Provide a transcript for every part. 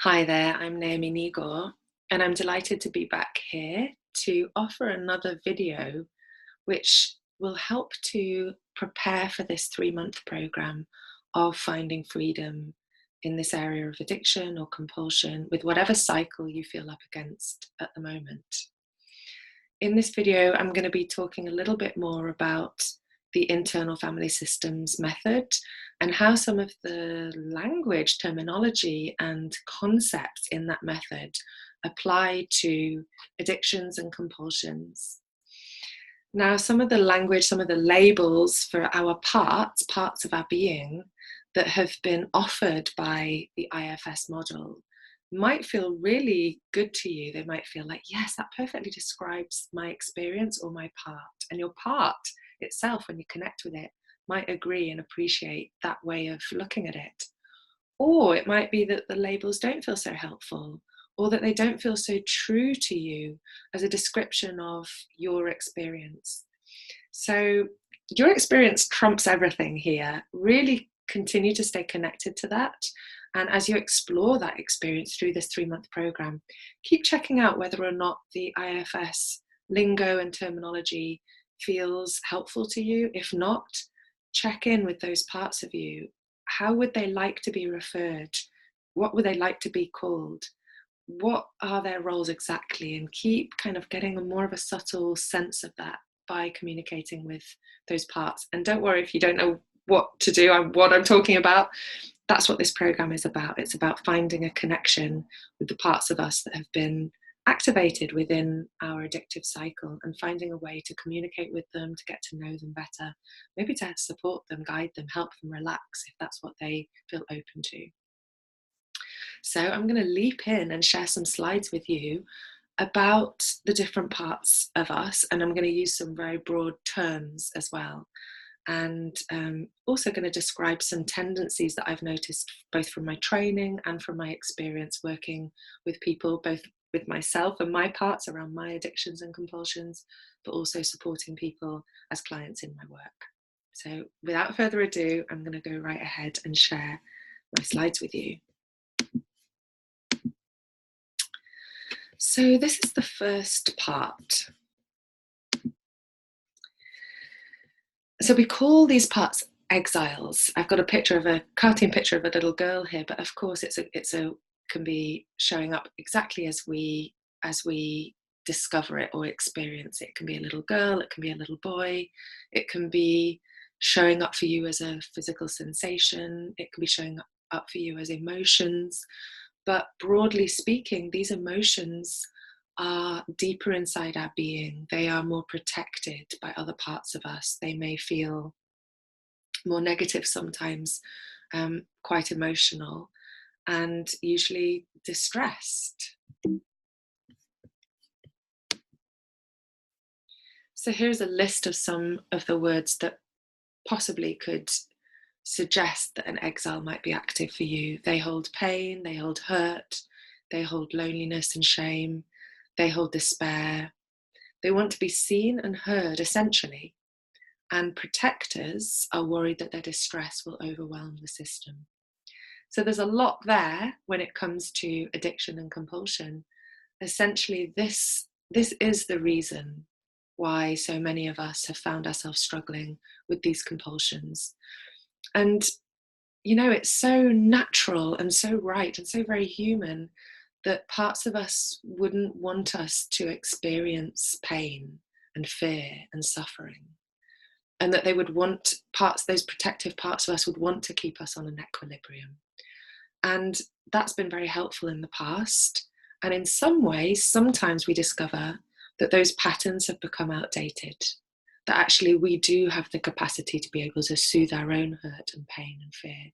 Hi there, I'm Naomi Nygaard, and I'm delighted to be back here to offer another video which will help to prepare for this 3-month program of finding freedom in this area of addiction or compulsion with whatever cycle you feel up against at the moment. In this video, I'm going to be talking a little bit more about the internal family systems method and how some of the language, terminology, and concepts in that method apply to addictions and compulsions. Now, some of the language, some of the labels for our parts of our being that have been offered by the IFS model might feel really good to you. They might feel like, yes, that perfectly describes my experience or my part. And your part itself, when you connect with it, might agree and appreciate that way of looking at it. Or it might be that the labels don't feel so helpful, or that they don't feel so true to you as a description of your experience. So your experience trumps everything here. Really continue to stay connected to that. And as you explore that experience through this 3-month program, keep checking out whether or not the IFS lingo and terminology feels helpful to you. If not, check in with those parts of you. How would they like to be referred? What would they like to be called? What are their roles exactly? And keep kind of getting more of a subtle sense of that by communicating with those parts. And don't worry if you don't know what to do, what I'm talking about. That's what this program is about. It's about finding a connection with the parts of us that have been activated within our addictive cycle and finding a way to communicate with them, to get to know them better, maybe to support them, guide them, help them relax if that's what they feel open to. So I'm going to leap in and share some slides with you about the different parts of us, and I'm going to use some very broad terms as well. And also going to describe some tendencies that I've noticed both from my training and from my experience working with people, both with myself and my parts around my addictions and compulsions, but also supporting people as clients in my work. So without further ado, I'm going to go right ahead and share my slides with you. So this is the first part. So we call these parts exiles. I've got a cartoon picture of a little girl here, but of course it can be showing up exactly as we discover it or experience it. It can be a little girl, it can be a little boy, it can be showing up for you as a physical sensation, it can be showing up for you as emotions. But broadly speaking, these emotions are deeper inside our being. They are more protected by other parts of us. They may feel more negative sometimes, quite emotional, and usually distressed. So here's a list of some of the words that possibly could suggest that an exile might be active for you. They hold pain, they hold hurt, they hold loneliness and shame, they hold despair. They want to be seen and heard, essentially. And protectors are worried that their distress will overwhelm the system. So there's a lot there when it comes to addiction and compulsion. Essentially, this is the reason why so many of us have found ourselves struggling with these compulsions. And, you know, it's so natural and so right and so very human that parts of us wouldn't want us to experience pain and fear and suffering. And that they would want those protective parts of us would want to keep us on an equilibrium. And that's been very helpful in the past. And in some ways, sometimes we discover that those patterns have become outdated, that actually we do have the capacity to be able to soothe our own hurt and pain and fear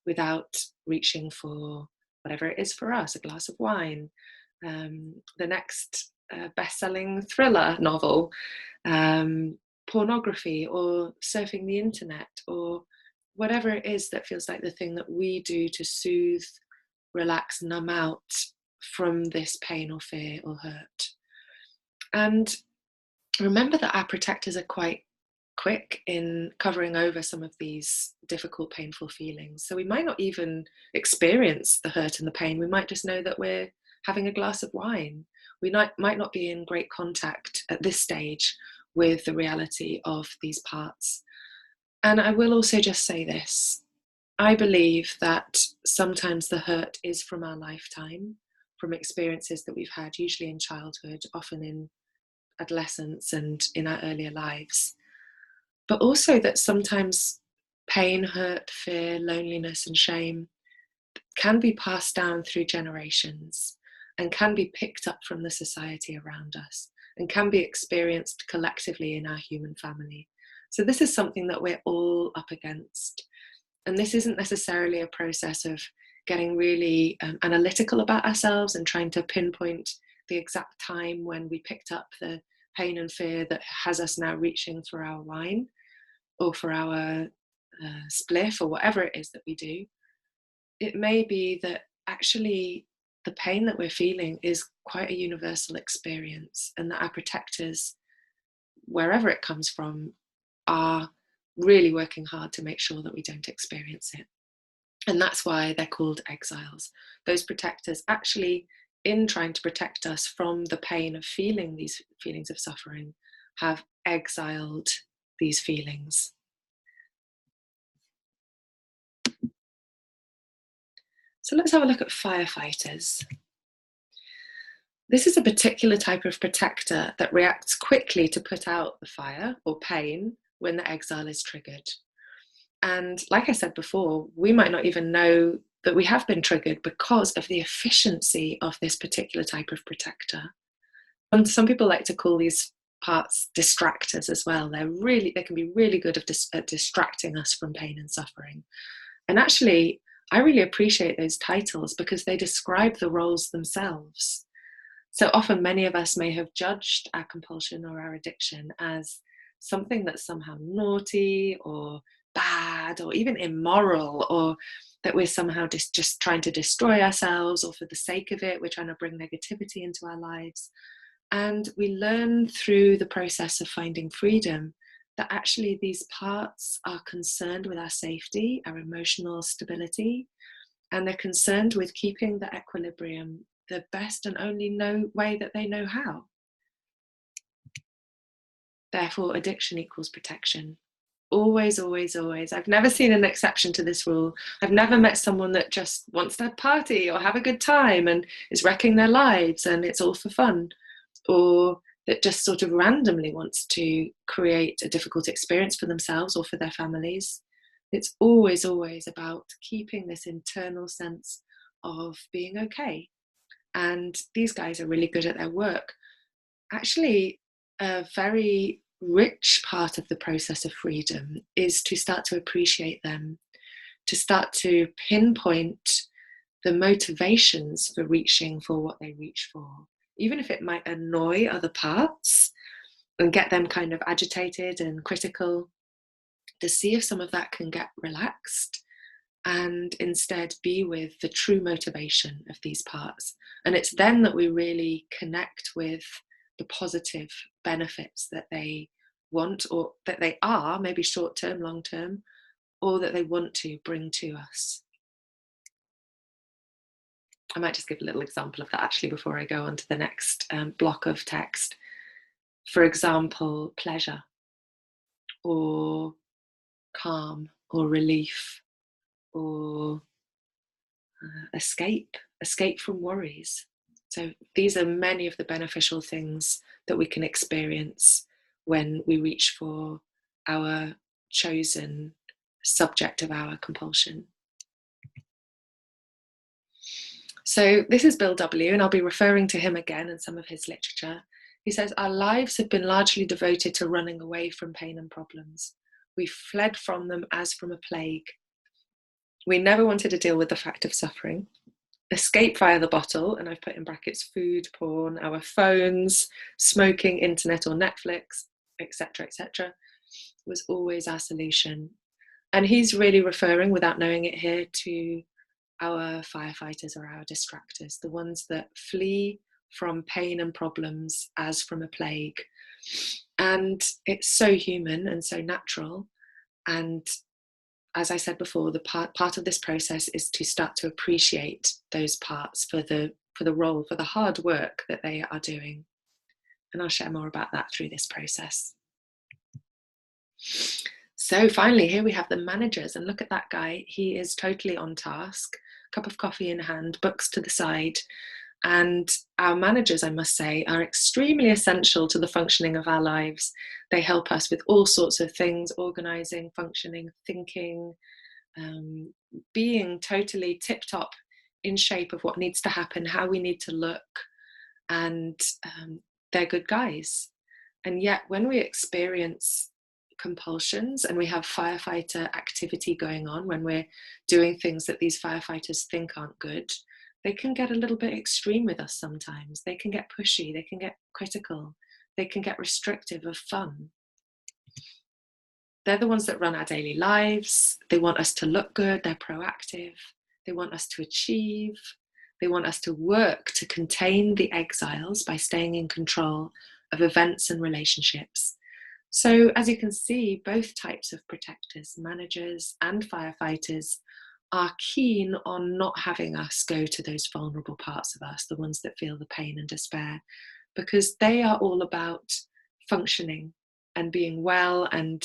without reaching for whatever it is for us, a glass of wine, the next best-selling thriller novel, pornography, or surfing the internet, or whatever it is that feels like the thing that we do to soothe, relax, numb out from this pain or fear or hurt. And remember that our protectors are quite quick in covering over some of these difficult, painful feelings. So we might not even experience the hurt and the pain. We might just know that we're having a glass of wine. We might not be in great contact at this stage with the reality of these parts. And I will also just say this. I believe that sometimes the hurt is from our lifetime, from experiences that we've had, usually in childhood, often in adolescence and in our earlier lives. But also that sometimes pain, hurt, fear, loneliness, and shame can be passed down through generations and can be picked up from the society around us and can be experienced collectively in our human family. So this is something that we're all up against. And this isn't necessarily a process of getting really analytical about ourselves and trying to pinpoint the exact time when we picked up the pain and fear that has us now reaching for our wine or for our spliff or whatever it is that we do. It may be that actually the pain that we're feeling is quite a universal experience, and that our protectors, wherever it comes from, are really working hard to make sure that we don't experience it. And that's why they're called exiles. Those protectors actually, in trying to protect us from the pain of feeling these feelings of suffering, have exiled these feelings. So let's have a look at firefighters. This is a particular type of protector that reacts quickly to put out the fire or pain when the exile is triggered. And like I said before, we might not even know that we have been triggered because of the efficiency of this particular type of protector. And some people like to call these parts distractors as well. They can be really good at distracting us from pain and suffering. And actually, I really appreciate those titles because they describe the roles themselves. So often many of us may have judged our compulsion or our addiction as something that's somehow naughty or bad or even immoral, or that we're somehow just trying to destroy ourselves, or for the sake of it, we're trying to bring negativity into our lives. And we learn through the process of finding freedom that actually these parts are concerned with our safety, our emotional stability, and they're concerned with keeping the equilibrium the best and only way that they know how. Therefore, addiction equals protection. Always, always, always. I've never seen an exception to this rule. I've never met someone that just wants to party or have a good time and is wrecking their lives and it's all for fun, or that just sort of randomly wants to create a difficult experience for themselves or for their families. It's always, always about keeping this internal sense of being okay. And these guys are really good at their work. Actually, a very rich part of the process of freedom is to start to appreciate them, to start to pinpoint the motivations for reaching for what they reach for, even if it might annoy other parts and get them kind of agitated and critical, to see if some of that can get relaxed and instead be with the true motivation of these parts. And it's then that we really connect with the positive benefits that they want, or that they are, maybe short-term, long-term, or that they want to bring to us. I might just give a little example of that actually before I go on to the next block of text. For example, pleasure, or calm, or relief, or escape from worries. So these are many of the beneficial things that we can experience when we reach for our chosen subject of our compulsion. So this is Bill W., and I'll be referring to him again in some of his literature. He says, "Our lives have been largely devoted to running away from pain and problems. We fled from them as from a plague. We never wanted to deal with the fact of suffering. Escape via the bottle," and I've put in brackets food, porn, our phones, smoking, internet or Netflix, etc., was always our solution. And he's really referring, without knowing it here, to our firefighters or our distractors, the ones that flee from pain and problems as from a plague. And it's so human and so natural. And as I said before, the part of this process is to start to appreciate those parts for the role, for the hard work that they are doing. And I'll share more about that through this process. So finally, here we have the managers, and look at that guy. He is totally on task, cup of coffee in hand, books to the side. And our managers, I must say, are extremely essential to the functioning of our lives. They help us with all sorts of things: organizing, functioning, thinking, being totally tip-top in shape of what needs to happen, how we need to look. And they're good guys. And yet when we experience compulsions and we have firefighter activity going on, when we're doing things that these firefighters think aren't good, they can get a little bit extreme with us sometimes. They can get pushy, they can get critical, they can get restrictive of fun. They're the ones that run our daily lives. They want us to look good, they're proactive, they want us to achieve, they want us to work to contain the exiles by staying in control of events and relationships. So as you can see, both types of protectors, managers and firefighters, are keen on not having us go to those vulnerable parts of us, the ones that feel the pain and despair, because they are all about functioning and being well and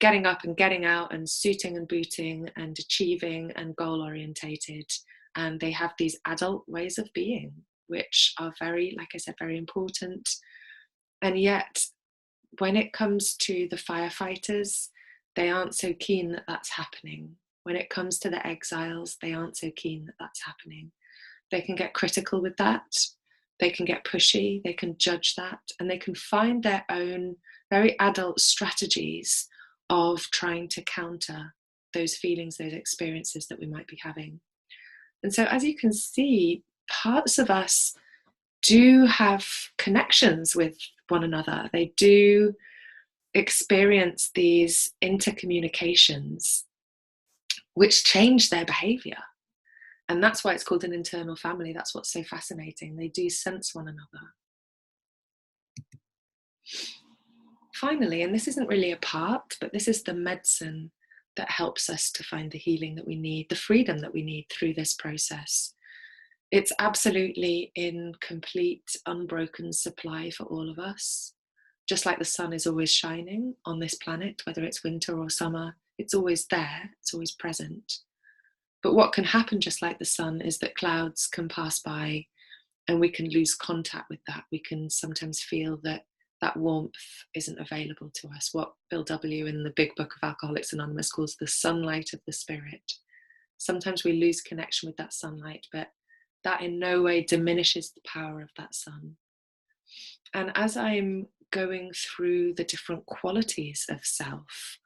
getting up and getting out and suiting and booting and achieving and goal orientated. And they have these adult ways of being, which are very, like I said, very important. And yet, when it comes to the firefighters, they aren't so keen that that's happening. When it comes to the exiles, they aren't so keen that that's happening. They can get critical with that. They can get pushy. They can judge that. And they can find their own very adult strategies of trying to counter those feelings, those experiences that we might be having. And so, as you can see, parts of us do have connections with one another. They do experience these intercommunications which change their behavior. And that's why it's called an internal family. That's what's so fascinating. They do sense one another. Finally, and this isn't really a part, but this is the medicine that helps us to find the healing that we need, the freedom that we need through this process. It's absolutely in complete, unbroken supply for all of us. Just like the sun is always shining on this planet, whether it's winter or summer, it's always there, it's always present. But what can happen, just like the sun, is that clouds can pass by and we can lose contact with that. We can sometimes feel that that warmth isn't available to us, what Bill W. in the Big Book of Alcoholics Anonymous calls the sunlight of the spirit. Sometimes we lose connection with that sunlight, but that in no way diminishes the power of that sun. And as I'm going through the different qualities of self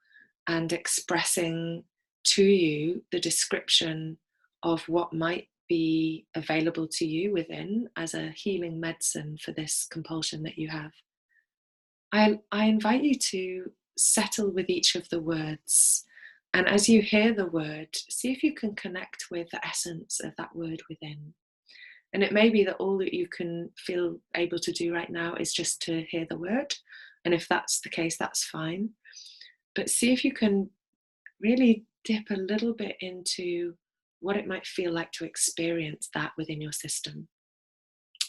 and expressing to you the description of what might be available to you within as a healing medicine for this compulsion that you have, I invite you to settle with each of the words. And as you hear the word, see if you can connect with the essence of that word within. And it may be that all that you can feel able to do right now is just to hear the word. And if that's the case, that's fine. But see if you can really dip a little bit into what it might feel like to experience that within your system.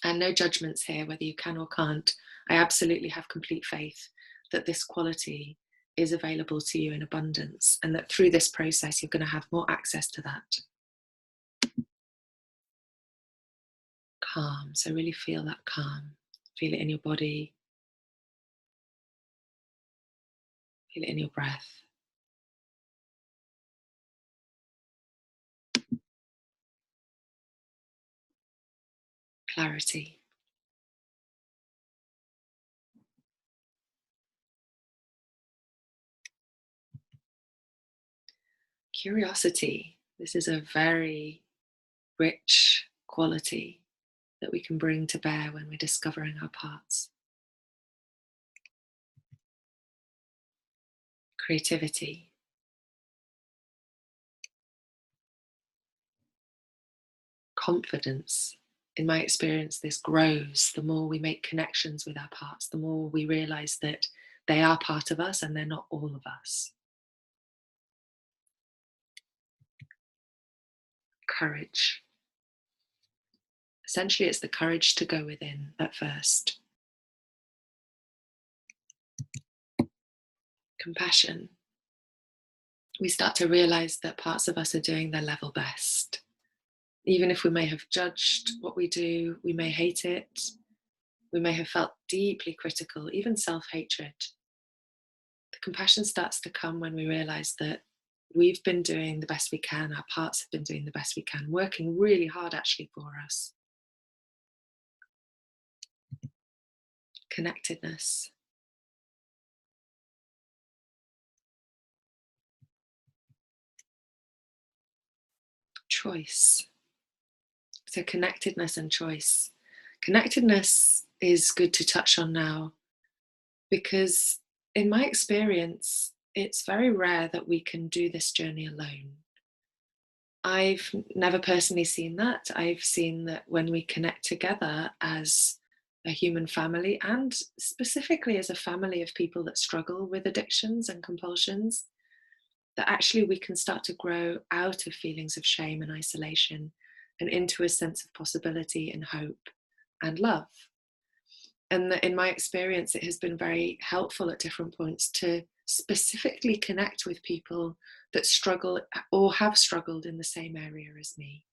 And no judgments here, whether you can or can't. I absolutely have complete faith that this quality is available to you in abundance, and that through this process, you're going to have more access to that. Calm. So really feel that calm. Feel it in your body. Feel it in your breath. Clarity. Curiosity. This is a very rich quality that we can bring to bear when we're discovering our parts. Creativity. Confidence. in my experience, this grows. The more we make connections with our parts, the more we realize that they are part of us and they're not all of us. Courage. Essentially, it's the courage to go within at first. Compassion. We start to realize that parts of us are doing their level best. Even if we may have judged what we do, we may hate it, we may have felt deeply critical, even self-hatred. The compassion starts to come when we realize that we've been doing the best we can, our parts have been doing the best we can, working really hard actually for us. Connectedness. Choice. So connectedness and choice. Connectedness is good to touch on now because in my experience, it's very rare that we can do this journey alone. I've never personally seen that. I've seen that when we connect together as a human family, and specifically as a family of people that struggle with addictions and compulsions, that actually we can start to grow out of feelings of shame and isolation and into a sense of possibility and hope and love. And that in my experience, it has been very helpful at different points to specifically connect with people that struggle or have struggled in the same area as me.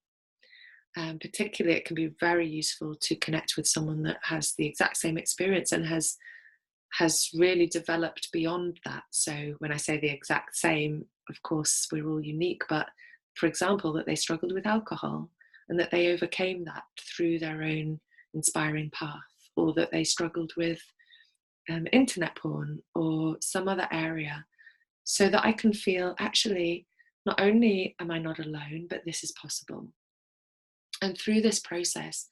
Particularly, it can be very useful to connect with someone that has the exact same experience and has really developed beyond that. So when I say the exact same, of course, we're all unique, but for example, that they struggled with alcohol and that they overcame that through their own inspiring path, or that they struggled with internet porn or some other area, so that I can feel actually, not only am I not alone, but this is possible. And through this process,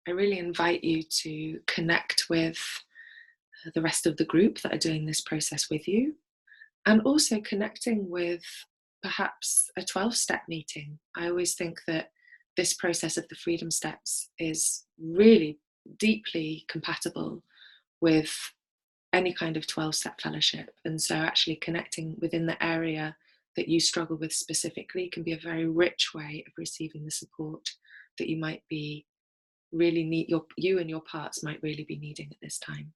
I really invite you to connect with the rest of the group that are doing this process with you, and also connecting with perhaps a 12-step meeting. I always think that this process of the Freedom Steps is really deeply compatible with any kind of 12-step fellowship. And so actually connecting within the area that you struggle with specifically can be a very rich way of receiving the support that you might be really need, you and your parts might really be needing at this time.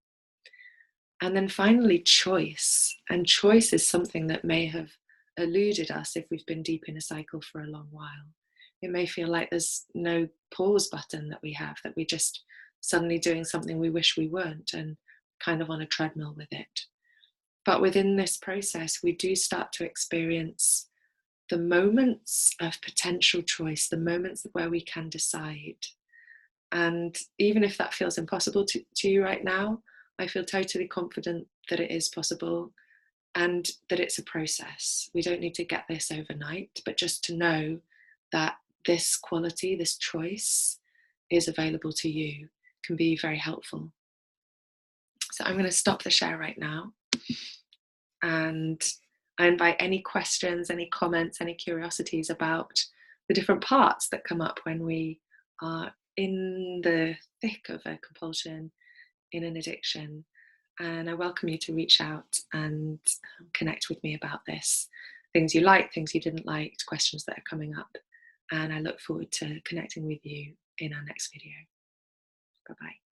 And then finally, choice. And choice is something that may have eluded us if we've been deep in a cycle for a long while. It may feel like there's no pause button that we have, that we're just suddenly doing something we wish we weren't and kind of on a treadmill with it. But within this process, we do start to experience the moments of potential choice, the moments where we can decide. And even if that feels impossible to you right now, I feel totally confident that it is possible and that it's a process. We don't need to get this overnight, but just to know that this quality, this choice is available to you can be very helpful. So I'm going to stop the share right now. And I invite any questions, any comments, any curiosities about the different parts that come up when we are in the thick of a compulsion, in an addiction. And I welcome you to reach out and connect with me about this. Things you liked, things you didn't like, questions that are coming up. And I look forward to connecting with you in our next video. Bye-bye.